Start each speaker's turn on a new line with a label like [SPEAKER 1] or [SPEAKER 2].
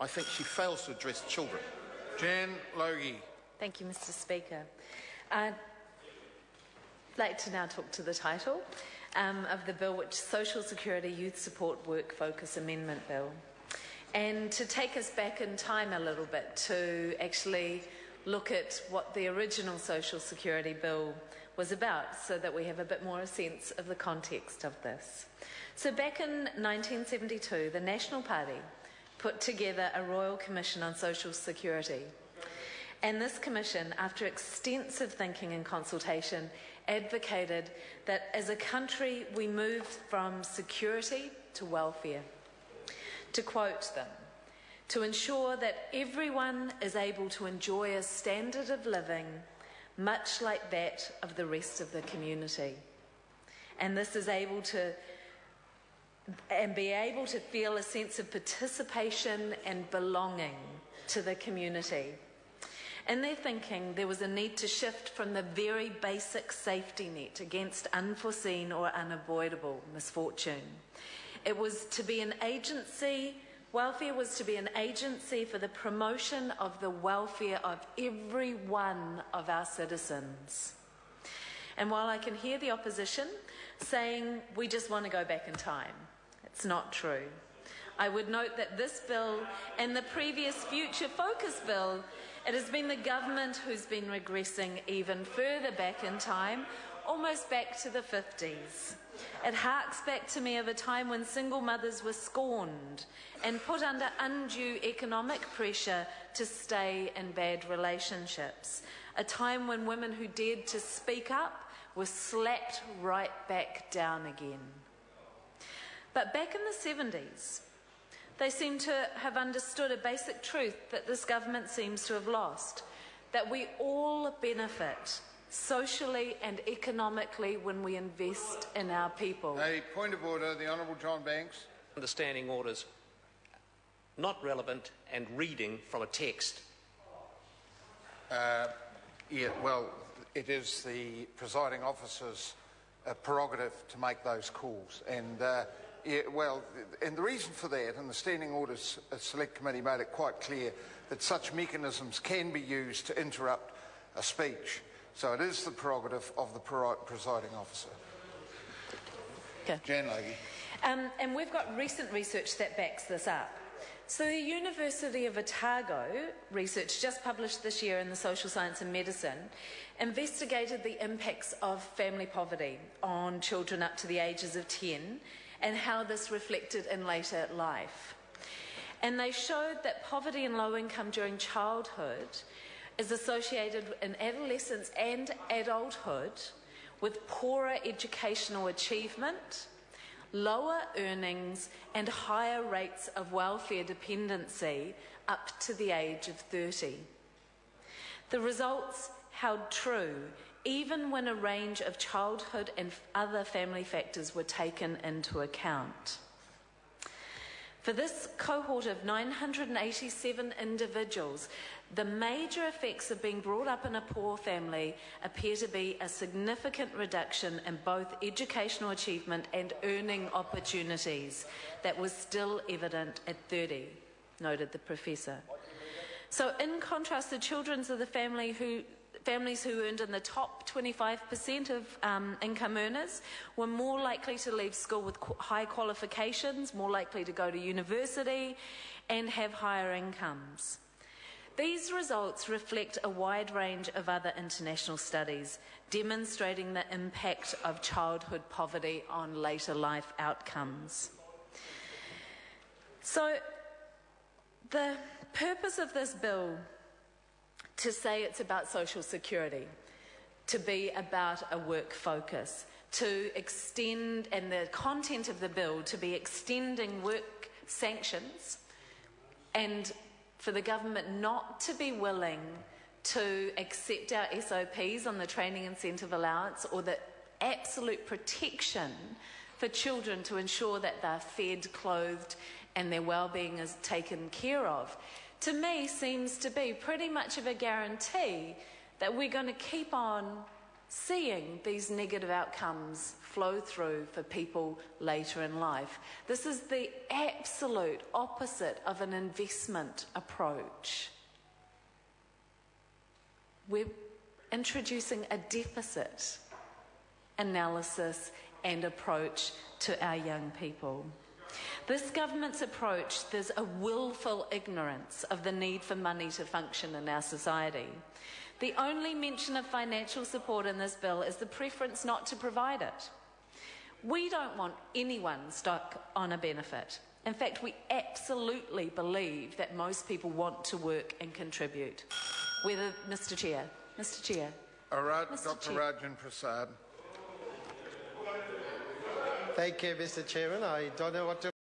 [SPEAKER 1] I think she fails to address children.
[SPEAKER 2] Jan Logie.
[SPEAKER 3] Thank you, Mr. Speaker. I'd like to now talk to the title of the bill, which is Social Security Youth Support Work Focus Amendment Bill, and to take us back in time a little bit to actually look at what the original Social Security Bill was about, so that we have a bit more a sense of the context of this. So back in 1972, the National Party put together a Royal Commission on Social Security. And this commission, after extensive thinking and consultation, advocated that as a country we moved from security to welfare. To quote them, to ensure that everyone is able to enjoy a standard of living much like that of the rest of the community. And this is able to be able to feel a sense of participation and belonging to the community. In their thinking, there was a need to shift from the very basic safety net against unforeseen or unavoidable misfortune. It was to be an agency, welfare was to be an agency for the promotion of the welfare of every one of our citizens. And while I can hear the opposition saying we just want to go back in time, it's not true. I would note that this bill and the previous Future Focus bill, it has been the government who's been regressing even further back in time, almost back to the 50s. It harks back to me of a time when single mothers were scorned and put under undue economic pressure to stay in bad relationships. A time when women who dared to speak up were slapped right back down again. But back in the 70s, they seem to have understood a basic truth that this government seems to have lost, that we all benefit socially and economically when we invest in our people.
[SPEAKER 2] A point of order, the Honourable John Banks.
[SPEAKER 4] The standing orders not relevant and reading from a text.
[SPEAKER 2] Well, it is the presiding officer's prerogative to make those calls. And and the reason for that, and the Standing Orders Select Committee made it quite clear that such mechanisms can be used to interrupt a speech. So it is the prerogative of the presiding officer.
[SPEAKER 3] Okay.
[SPEAKER 2] Jan Logie.
[SPEAKER 3] And we've got recent research that backs this up. So the University of Otago research just published this year in the Social Science and Medicine investigated the impacts of family poverty on children up to the ages of 10 and how this reflected in later life. And they showed that poverty and low income during childhood is associated in adolescence and adulthood with poorer educational achievement, lower earnings and higher rates of welfare dependency up to the age of 30. The results held true even when a range of childhood and other family factors were taken into account. For this cohort of 987 individuals, the major effects of being brought up in a poor family appear to be a significant reduction in both educational achievement and earning opportunities that was still evident at 30, noted the professor. So in contrast, the children of the families who earned in the top 25% of income earners were more likely to leave school with high qualifications, more likely to go to university and have higher incomes. These results reflect a wide range of other international studies demonstrating the impact of childhood poverty on later life outcomes. So the purpose of this bill to say it's about social security, to be about a work focus, to extend, and the content of the bill to be extending work sanctions, and for the government not to be willing to accept our SOPs on the training incentive allowance or the absolute protection for children to ensure that they're fed, clothed, and their well-being is taken care of, to me seems to be pretty much of a guarantee that we're going to keep on seeing these negative outcomes flow through for people later in life. This is the absolute opposite of an investment approach. We're introducing a deficit analysis and approach to our young people. This government's approach, there's a willful ignorance of the need for money to function in our society. The only mention of financial support in this bill is the preference not to provide it. We don't want anyone stuck on a benefit. In fact, we absolutely believe that most people want to work and contribute. Whether, Mr. Chair.
[SPEAKER 2] All right,
[SPEAKER 3] Mr.
[SPEAKER 2] Dr.
[SPEAKER 3] Chair.
[SPEAKER 2] Rajan Prasad.
[SPEAKER 5] Thank you, Mr. Chairman. I don't know what to